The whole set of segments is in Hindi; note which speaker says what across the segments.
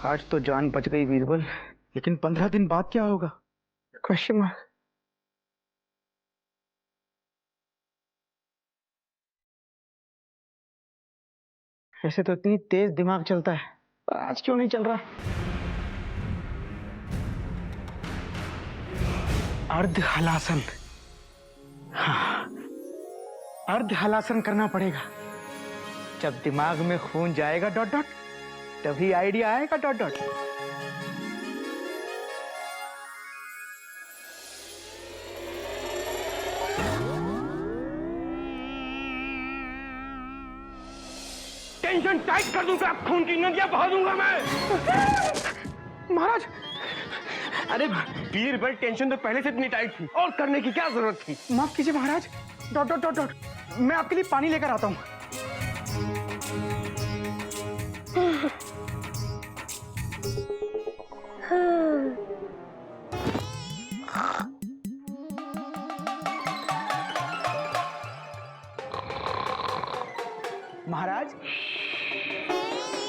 Speaker 1: आज तो जान बच गई बीरबल, लेकिन 15 दिन बाद क्या होगा? Question mark. ऐसे तो इतनी तेज दिमाग चलता है, पर आज क्यों नहीं चल रहा? अर्ध हलासन। हाँ, अर्ध हलासन करना पड़ेगा। जब दिमाग में खून जाएगा डॉट डॉट, तभी आइडिया आएगा डॉट डॉट।
Speaker 2: टेंशन टाइट कर दूंगा, खून की नदियां बहा दूंगा मैं।
Speaker 1: महाराज,
Speaker 2: अरे बीरबल, टेंशन तो पहले से इतनी टाइट थी, और करने की क्या जरूरत थी?
Speaker 1: माफ कीजिए महाराज। डॉट डॉट डॉट डॉट, मैं आपके लिए पानी लेकर आता हूँ। महाराज,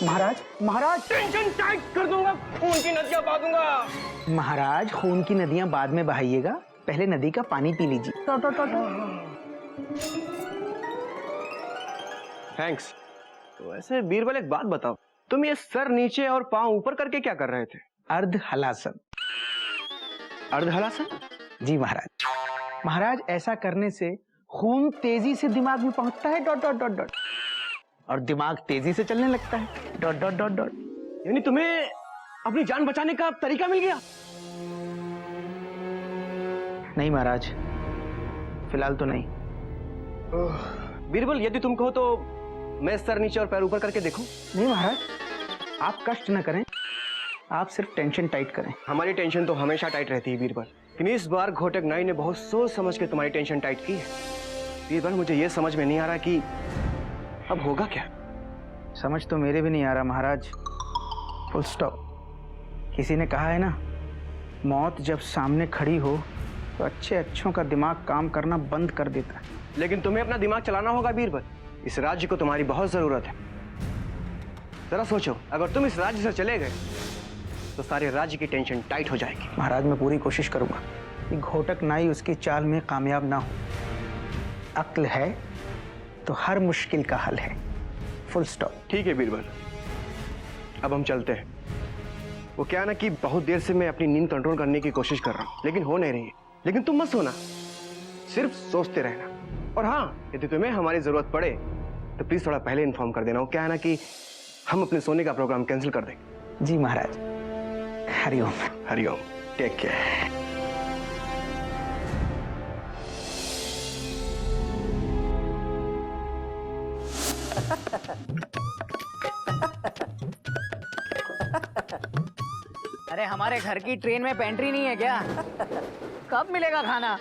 Speaker 1: महाराज, महाराज,
Speaker 2: टेंशन टाइट कर दूंगा, खून की नदियां बहा दूंगा।
Speaker 1: महाराज, खून की नदियां बाद में बहाइएगा, पहले नदी का पानी पी लीजिए। Dot dot dot dot.
Speaker 2: Thanks. तो वैसे बीरबल, एक बात बताओ, तुम ये सर नीचे और पांव ऊपर करके क्या कर रहे थे?
Speaker 1: अर्ध हलासन।
Speaker 2: अर्ध हलासन?
Speaker 1: जी महाराज। महाराज, ऐसा करने से खून तेजी से दिमाग में पहुंचता है डॉट डॉट डॉट डॉट, और दिमाग तेजी से चलने लगता है डॉट डॉट डॉट डॉट।
Speaker 2: यानी तुम्हें अपनी जान बचाने का तरीका मिल गया?
Speaker 1: नहीं महाराज, फिलहाल तो नहीं।
Speaker 2: बीरबल, यदि तुम कहो तो मैं सर नीचे और पैर ऊपर करके देखूं?
Speaker 1: नहीं महाराज, आप कष्ट न करें, आप सिर्फ टेंशन टाइट करें।
Speaker 2: हमारी टेंशन तो हमेशा टाइट रहती है बीरबल, लेकिन इस बार घोटक नाई ने बहुत सोच समझ के तुम्हारी टेंशन टाइट की है। बीरबल, मुझे ये समझ में नहीं आ रहा कि अब होगा क्या।
Speaker 1: समझ तो मेरे भी नहीं आ रहा महाराज। Full stop. किसी ने कहा है ना, मौत जब सामने खड़ी हो तो अच्छे अच्छों का दिमाग काम करना बंद कर देता है।
Speaker 2: लेकिन तुम्हें अपना दिमाग चलाना होगा बीरबल, इस राज्य को तुम्हारी बहुत जरूरत है। जरा सोचो, अगर तुम इस राज्य से चले गए तो सारे राज्य की टेंशन टाइट हो जाएगी।
Speaker 1: महाराज, मैं पूरी कोशिश करूंगा कि घोटक नाई उसकी चाल में कामयाब ना हो। अक्ल है तो हर मुश्किल का हल है। Full stop.
Speaker 2: ठीक है बीरबल, अब हम चलते हैं। वो क्या ना कि बहुत देर से मैं अपनी नींद कंट्रोल करने की कोशिश कर रहा हूँ, लेकिन हो नहीं रही है। लेकिन तुम मत सोना, सिर्फ सोचते रहना। और हाँ, यदि तुम्हें हमारी जरूरत पड़े तो प्लीज थोड़ा पहले इन्फॉर्म कर देना। वो क्या है ना कि हम अपने सोने का प्रोग्राम कैंसिल कर देंगे।
Speaker 1: जी महाराज। हरिओम।
Speaker 2: हरिओम। Take care.
Speaker 3: अरे हमारे घर की ट्रेन में पेंट्री नहीं है क्या? कब मिलेगा खाना?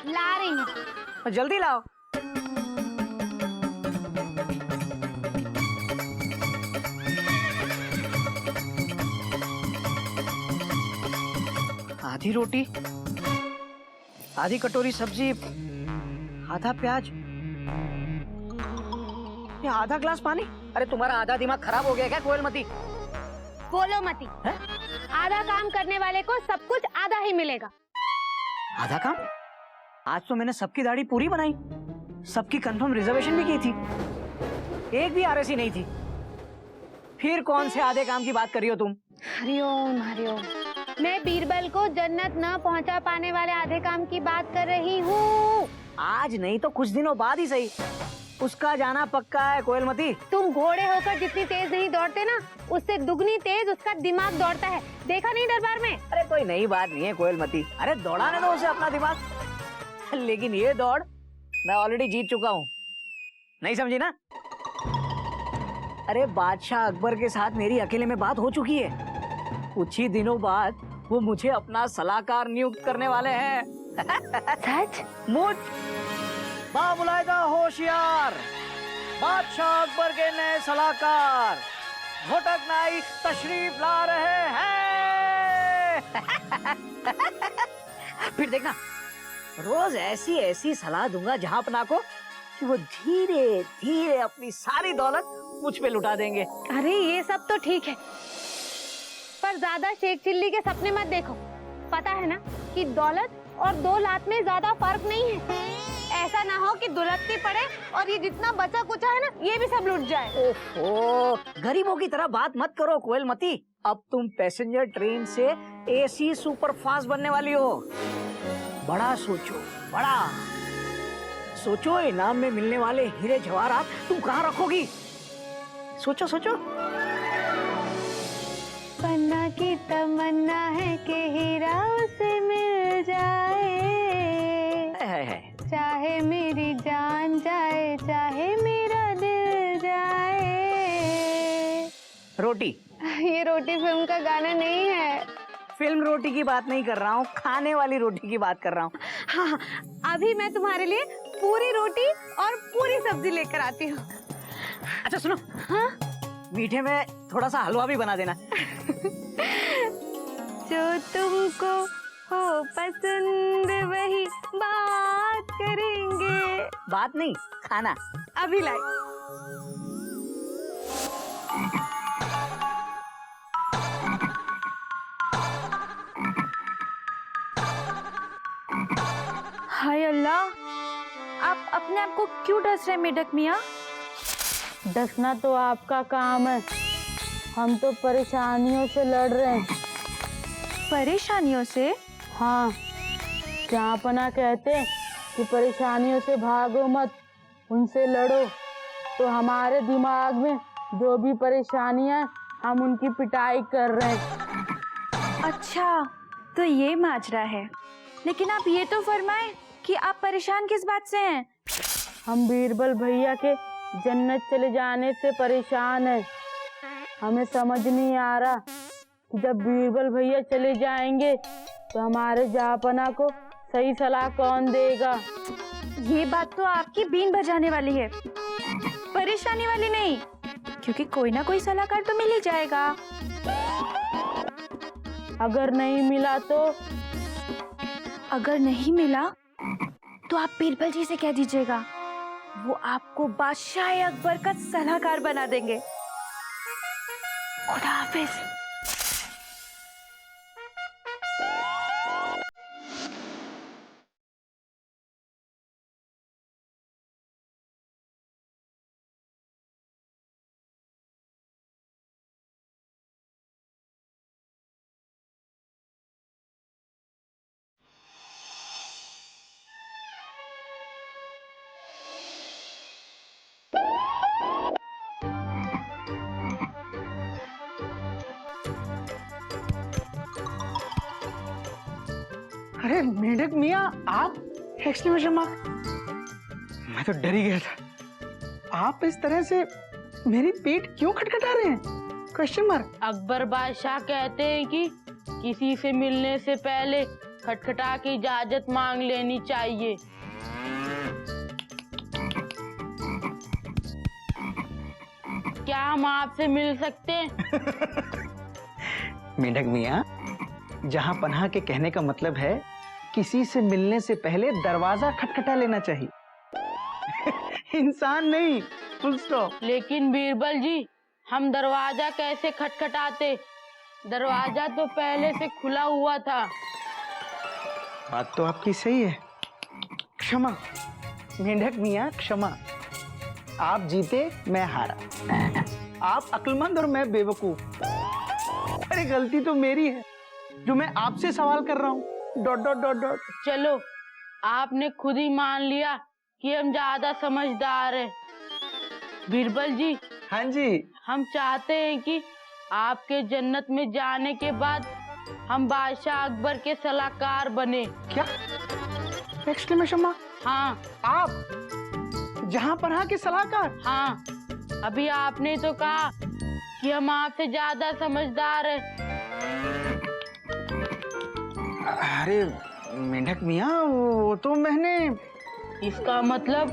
Speaker 4: ला रही हूँ।
Speaker 3: जल्दी लाओ। आधी रोटी, आधी कटोरी सब्जी, आधा प्याज, ये आधा ग्लास पानी। अरे तुम्हारा आधा दिमाग खराब हो गया क्या कोयलमती?
Speaker 4: बोलो मती।
Speaker 3: है?
Speaker 4: आधा काम करने वाले को सब कुछ आधा ही मिलेगा।
Speaker 3: आधा काम? आज तो मैंने सबकी दाढ़ी पूरी बनाई, सबकी कंफर्म रिजर्वेशन भी की थी, एक भी आरएसी नहीं थी। फिर कौन से आधे काम की बात कर रही हो तुम?
Speaker 4: हरिओम हरिओम। मैं बीरबल को जन्नत न पहुंचा पाने वाले आधे काम की बात कर रही हूँ।
Speaker 3: आज नहीं तो कुछ दिनों बाद ही सही, उसका जाना पक्का है कोयलमती।
Speaker 4: तुम घोड़े होकर जितनी तेज नहीं दौड़ते ना, उससे दुगनी तेज उसका दिमाग दौड़ता है। देखा नहीं दरबार में?
Speaker 3: अरे कोई नई बात नहीं है कोयलमती, अरे दौड़ाने दो उसे अपना दिमाग। लेकिन ये दौड़ मैं ऑलरेडी जीत चुका हूँ, नहीं समझी ना? अरे बादशाह अकबर के साथ मेरी अकेले में बात हो चुकी है। कुछ ही दिनों बाद वो मुझे अपना सलाहकार नियुक्त करने वाले हैं।
Speaker 4: सच?
Speaker 3: मुझ बाबुलायदा होशियार बादशाह अकबर के नए सलाहकार घोटक नाई तशरीफ ला रहे हैं। फिर देखना, रोज ऐसी ऐसी सलाह दूंगा जहांपना को कि वो धीरे धीरे अपनी सारी दौलत मुझ पे लुटा देंगे।
Speaker 4: अरे ये सब तो ठीक है, पर ज्यादा शेख चिल्ली के सपने मत देखो। पता है ना कि दौलत और 2 लाख में ज्यादा फर्क नहीं है। ऐसा ना हो कि दुलटती पड़े और ये जितना बचा कुचा है ना ये भी सब लुट जाए।
Speaker 3: ओहो, गरीबों की तरह बात मत करो कोयलमती। अब तुम पैसेंजर ट्रेन से एसी सुपर फास्ट बनने वाली हो। बड़ा सोचो, बड़ा सोचो। इनाम में मिलने वाले हीरे जवाहरात तुम कहाँ रखोगी? सोचो सोचो।
Speaker 4: पन्ना की तमन्ना है कि हीरा उसे मिल जाए,
Speaker 3: है।
Speaker 4: चाहे मेरी जान जाए चाहे मेरा दिल जाए।
Speaker 3: रोटी।
Speaker 4: ये रोटी फिल्म का गाना नहीं है।
Speaker 3: फिल्म रोटी की बात नहीं कर रहा हूँ, खाने वाली रोटी की बात कर रहा हूँ।
Speaker 4: हाँ, अभी मैं तुम्हारे लिए पूरी रोटी और पूरी सब्जी लेकर आती हूँ।
Speaker 3: अच्छा सुनो,
Speaker 4: हाँ?
Speaker 3: मीठे में थोड़ा सा हलवा भी बना देना।
Speaker 4: जो तुमको हो पसंद वही बात करेंगे।
Speaker 3: बात नहीं, खाना।
Speaker 4: अभी लाई।
Speaker 5: हाय अल्लाह, आप अपने आप को क्यों डस रहे मेढक मियाँ?
Speaker 6: डसना तो आपका काम है, हम तो परेशानियों से लड़ रहे हैं।
Speaker 5: परेशानियों से?
Speaker 6: हाँ, जहाँपना कहते हैं कि परेशानियों से भागो मत, उनसे लड़ो। तो हमारे दिमाग में जो भी परेशानियां हम उनकी पिटाई कर रहे हैं।
Speaker 5: अच्छा, तो ये माजरा है। लेकिन आप ये तो फरमाएं कि आप परेशान किस बात से हैं?
Speaker 6: हम बीरबल भैया के जन्नत चले जाने से परेशान हैं। हमें समझ नहीं आ रहा कि जब बीरबल भैया चले जाएंगे तो हमारे जहाँपना को सही सलाह कौन देगा।
Speaker 5: ये बात तो आपकी बीन बजाने वाली है, परेशानी वाली नहीं, क्योंकि कोई ना कोई सलाहकार तो मिल ही जाएगा।
Speaker 6: अगर नहीं मिला तो?
Speaker 5: अगर नहीं मिला तो आप बीरबल जी से कह दीजिएगा, वो आपको बादशाह अकबर का सलाहकार बना देंगे। खुदा हाफिज।
Speaker 1: अरे मेढक मियाँ, आप? Exclamation mark. मैं तो डर ही गया था। आप इस तरह से मेरी पीठ क्यों खटखटा रहे हैं? Question mark.
Speaker 6: अकबर बादशाह कहते हैं कि किसी से मिलने से पहले खटखटा के इजाजत मांग लेनी चाहिए। क्या हम आपसे मिल सकते हैं?
Speaker 1: मेढक मियाँ, जहाँ पनाह के कहने का मतलब है किसी से मिलने से पहले दरवाजा खटखटा लेना चाहिए। इंसान नहीं, फुल स्टॉप।
Speaker 6: लेकिन बीरबल जी, हम दरवाजा कैसे खटखटाते? दरवाजा तो पहले से खुला हुआ था।
Speaker 1: बात तो आपकी सही है। क्षमा मेढक मियाँ, क्षमा। आप जीते, मैं हारा। आप अक्लमंद और मैं बेवकूफ। अरे गलती तो मेरी है जो मैं आपसे सवाल कर रहा हूँ। Dot dot dot dot.
Speaker 6: चलो, आपने खुद ही मान लिया कि हम ज्यादा समझदार हैं। बीरबल जी,
Speaker 1: हाँ जी।
Speaker 6: हम चाहते हैं कि आपके जन्नत में जाने के बाद हम बादशाह अकबर के सलाहकार बने।
Speaker 1: क्या? Exclamation mark.
Speaker 6: हाँ।
Speaker 1: आप जहाँ पनाह के सलाहकार?
Speaker 6: हाँ, अभी आपने तो कहा कि हम आपसे ज्यादा समझदार हैं।
Speaker 1: अरे मेढक मियाँ, वो तो मैंने।
Speaker 6: इसका मतलब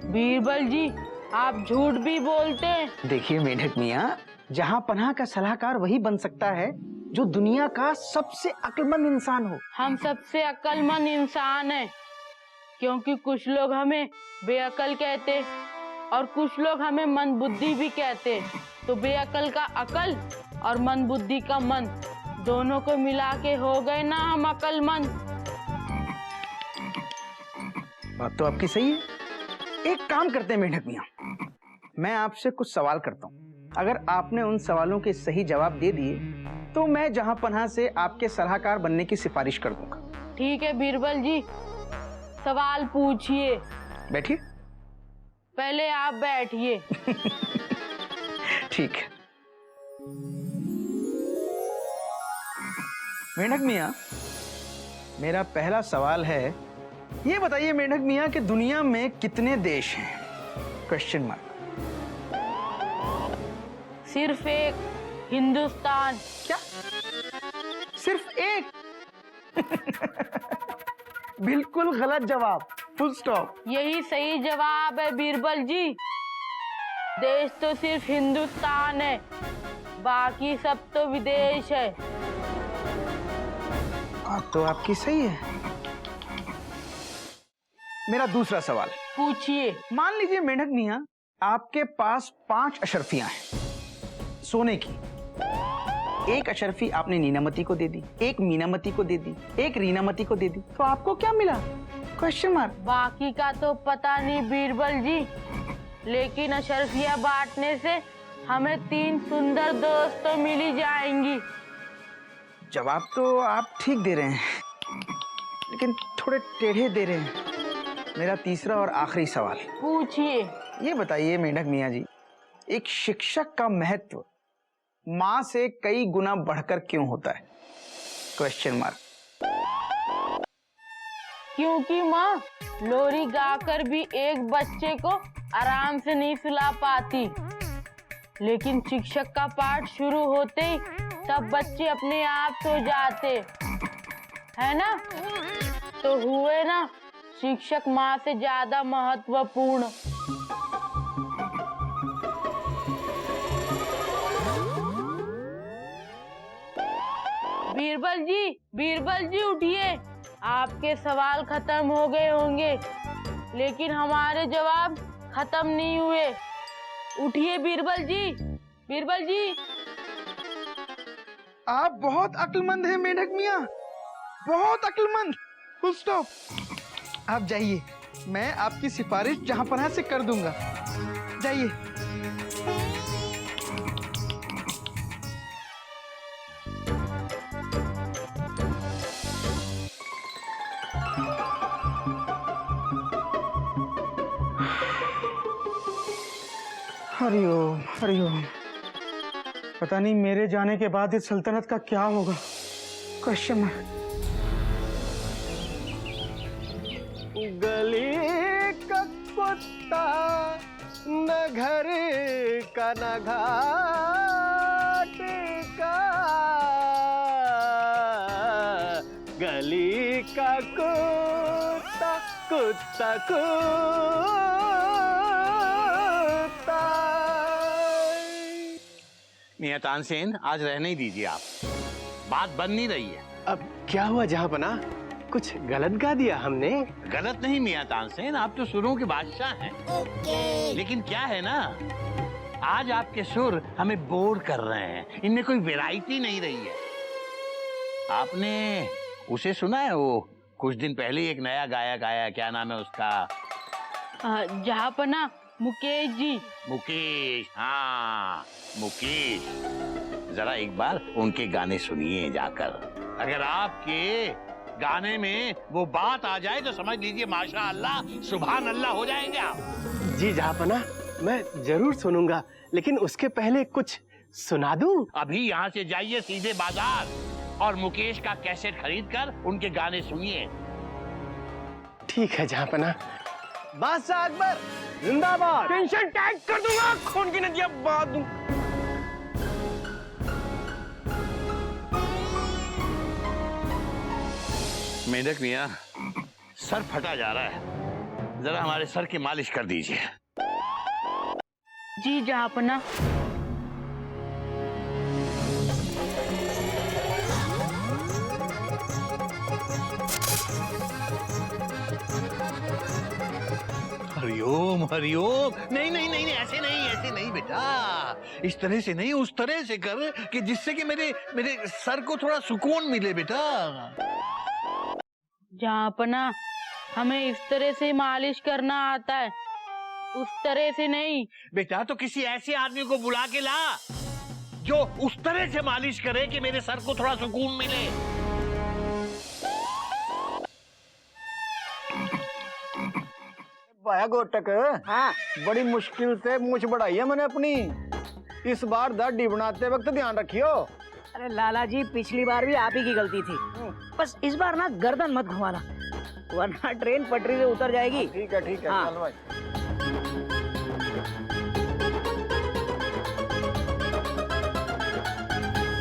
Speaker 6: बीरबल जी, आप झूठ भी बोलते हैं।
Speaker 1: देखिए मेढक मियाँ, जहाँ पनाह का सलाहकार वही बन सकता है जो दुनिया का सबसे अक्लमंद इंसान हो।
Speaker 6: हम सबसे अक्लमंद इंसान हैं, क्योंकि कुछ लोग हमें बेअकल कहते हैं और कुछ लोग हमें मंदबुद्धि भी कहते हैं। तो बेअकल का अकल और मन बुद्धि का मन, दोनों को मिला के हो गए ना हम अक्लमंद।
Speaker 1: बात तो आपकी सही है। एक काम करते हैं मेंढक मियाँ, मैं आपसे कुछ सवाल करता हूँ। अगर आपने उन सवालों के सही जवाब दे दिए तो मैं जहां पनाह से आपके सलाहकार बनने की सिफारिश कर दूंगा।
Speaker 6: ठीक है बीरबल जी, सवाल पूछिए।
Speaker 1: बैठिए।
Speaker 6: पहले आप बैठिए।
Speaker 1: ठीक है। मेंढक मियाँ, मेरा पहला सवाल है, ये बताइए मेंढक मियाँ कि दुनिया में कितने देश हैं? Question mark.
Speaker 6: सिर्फ एक, हिंदुस्तान।
Speaker 1: क्या? सिर्फ एक? बिल्कुल गलत जवाब, फुल स्टॉप।
Speaker 6: यही सही जवाब है बीरबल जी। देश तो सिर्फ हिंदुस्तान है, बाकी सब तो विदेश है।
Speaker 1: बात तो आपकी सही है। मेरा दूसरा सवाल,
Speaker 6: पूछिए।
Speaker 1: मान लीजिए मेंढक मियाँ, आपके पास 5 अशर्फियां हैं सोने की। एक अशर्फी आपने नीनामती को दे दी, एक मीनामती को दे दी, एक रीनामती को दे दी, तो आपको क्या मिला? Question mark.
Speaker 6: बाकी का तो पता नहीं बीरबल जी, लेकिन अशर्फिया बांटने से हमें 3 सुंदर दोस्त तो मिल ही जाएंगी।
Speaker 1: जवाब तो आप ठीक दे रहे हैं, लेकिन थोड़े टेढ़े दे रहे हैं। मेरा तीसरा और आखिरी सवाल,
Speaker 6: पूछिए।
Speaker 1: ये बताइए मेंढक मियाँ जी, एक शिक्षक का महत्व माँ से कई गुना बढ़कर क्यों होता है? Question mark.
Speaker 6: क्योंकि माँ लोरी गाकर भी एक बच्चे को आराम से नहीं सुला पाती, लेकिन शिक्षक का पाठ शुरू होते ही सब बच्चे अपने आप सो जाते, है ना? तो हुए ना शिक्षक माँ से ज्यादा महत्वपूर्ण। बीरबल जी उठिए। आपके सवाल खत्म हो गए होंगे, लेकिन हमारे जवाब खत्म नहीं हुए। उठिए बीरबल जी, बीरबल जी।
Speaker 1: आप बहुत अक्लमंद हैं मेंढक मियाँ, बहुत अक्लमंद। Full stop. आप जाइए, मैं आपकी सिफारिश जहां पनाह से कर दूंगा। जाइए। हरिओम हरिओम। पता नहीं मेरे जाने के बाद इस सल्तनत का क्या होगा? Question mark.
Speaker 2: गली का कुत्ता न घर का न घाट का, गली का कुत्ता कुत्ता कुत्ता।
Speaker 7: मियां तानसेन, आज रहने ही दीजिए, आप बात बन नहीं रही है।
Speaker 2: अब क्या हुआ जहांपना, कुछ गलत गा दिया हमने?
Speaker 7: गलत नहीं मियां तानसेन, आप तो सुरों के बादशाह हैं। लेकिन क्या है ना, आज आपके सुर हमें बोर कर रहे हैं, इनमें कोई वैरायटी नहीं रही है। आपने उसे सुना है, वो कुछ दिन पहले एक नया गायक आया, क्या नाम है उसका?
Speaker 6: जहांपना मुकेश जी।
Speaker 7: मुकेश, हाँ मुकेश। जरा एक बार उनके गाने सुनिए जाकर। अगर आपके गाने में वो बात आ जाए तो समझ लीजिए माशा अल्लाह सुभान अल्लाह हो जाएंगे आप।
Speaker 2: जी जहांपना, मैं जरूर सुनूंगा, लेकिन उसके पहले कुछ सुना दूं?
Speaker 7: अभी यहाँ से जाइए सीधे बाजार और मुकेश का कैसेट खरीद कर उनके गाने सुनिए।
Speaker 2: ठीक है जहांपना। बादशाह अकबर जिंदाबाद।
Speaker 1: टेंशन टैग कर दूंगा, खून की नदियां बहा दूं।
Speaker 7: मेंढक मियाँ, सर फटा जा रहा है, जरा हमारे सर की मालिश कर दीजिए।
Speaker 6: जी जहांपना।
Speaker 7: हरिओम हरिओम। नहीं नहीं नहीं नहीं, ऐसे नहीं बेटा, इस तरह से नहीं, उस तरह से कर कि जिससे कि मेरे मेरे सर को थोड़ा सुकून मिले बेटा।
Speaker 6: जहाँपना, हमें इस तरह से मालिश करना आता है, उस तरह से नहीं।
Speaker 7: बेटा तो किसी ऐसे आदमी को बुला के ला जो उस तरह से मालिश करे कि मेरे सर को थोड़ा सुकून मिले।
Speaker 1: भाया गोटक, हाँ, बड़ी मुश्किल से मूछ बढ़ाई है मैंने अपनी। इस बार दाढ़ी बनाते वक्त ध्यान रखियो।
Speaker 3: अरे लाला जी, पिछली बार भी आप ही की गलती थी, बस इस बार ना गर्दन मत घुमाना, वरना ट्रेन पटरी से उतर जाएगी।
Speaker 1: ठीक है,
Speaker 3: हाँ।
Speaker 1: चल भाई।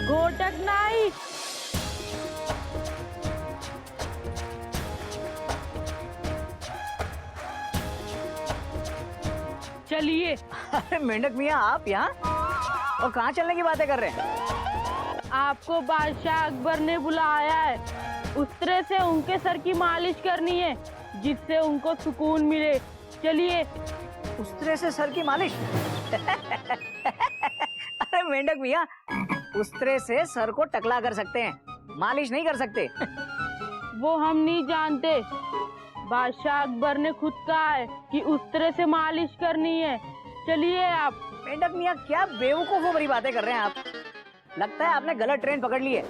Speaker 6: घोटक नाई, चलिए।
Speaker 3: अरे मेंढक मियाँ, आप यहाँ और कहाँ चलने की बातें कर रहे हैं?
Speaker 6: आपको बादशाह अकबर ने बुलाया है, उस तरह से उनके सर की मालिश करनी है जिससे उनको सुकून मिले। चलिए।
Speaker 3: उस तरह से सर की मालिश? अरे मेंढक भैया, उस तरह से सर को टकला कर सकते हैं, मालिश नहीं कर सकते।
Speaker 6: वो हम नहीं जानते, बादशाह अकबर ने खुद कहा है कि उस तरह से मालिश करनी है। चलिए आप।
Speaker 3: मेंढक मियाँ, क्या बेवकूफों भरी बातें कर रहे हैं आप, लगता है आपने गलत ट्रेन पकड़ ली है।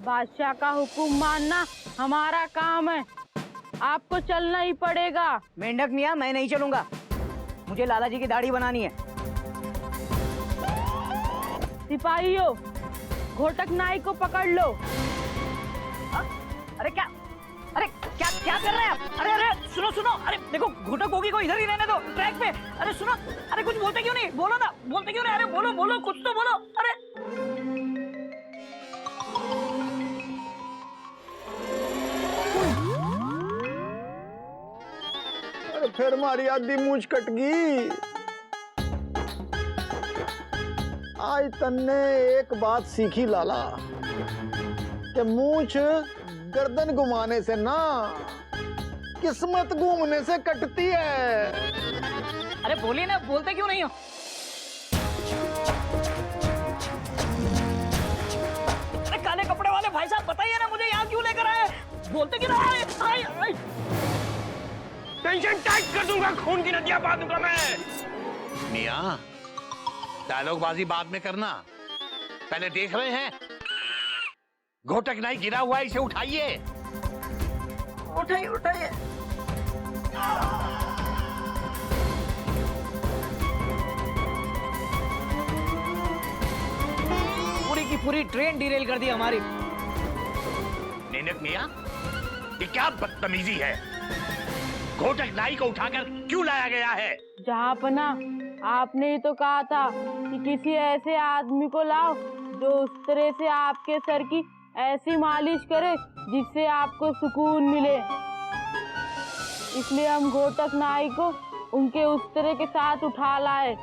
Speaker 6: बादशाह का हुक्म मानना हमारा काम है, आपको चलना ही पड़ेगा।
Speaker 3: मेंढक मियाँ, मैं नहीं चलूंगा, मुझे लाला जी की दाढ़ी बनानी है।
Speaker 6: सिपाहियों, घोटक नाई को पकड़ लो।
Speaker 3: अरे क्या, अरे क्या क्या कर रहे हैं आप? अरे अरे सुनो सुनो, अरे देखो घोटक होगी को इधर ही रहने दो ट्रैक पे। अरे सुनो, अरे कुछ बोलते क्यों नहीं, बोलो ना, बोलते क्यों नहीं? अरे बोलो बोलो, कुछ तो बोलो। अरे
Speaker 1: फिर हमारी आधी मूछ कट गई। आज तन्ने एक बात सीखी लाला, कि मूछ गर्दन घुमाने से ना, किस्मत घूमने से कटती है।
Speaker 3: अरे बोलिए ना, बोलते क्यों नहीं हो? अरे काले कपड़े वाले भाई साहब, बताइए ना मुझे, यहाँ क्यों लेकर आए? बोलते क्यों नहीं? आए
Speaker 2: टेंशन टाइट कर दूंगा, खून की नदियां बहा दूंगा मैं।
Speaker 7: मियाँ, डायलॉग बाजी बाद में करना, पहले देख रहे हैं घोटक नाई गिरा हुआ है, इसे उठाइए।
Speaker 3: उठाइए उठाइए। पूरी की पूरी ट्रेन डिरेल कर दी हमारी।
Speaker 7: मेंढक मियाँ, ये क्या बदतमीजी है? घोटक नाई को उठाकर क्यों लाया गया है?
Speaker 6: जहाँपना, आपने ही तो कहा था कि किसी ऐसे आदमी को लाओ जो उस तरह से आपके सर की ऐसी मालिश करे जिससे आपको सुकून मिले। इसलिए हम घोटक नाई को उनके उस तरह के साथ उठा लाए।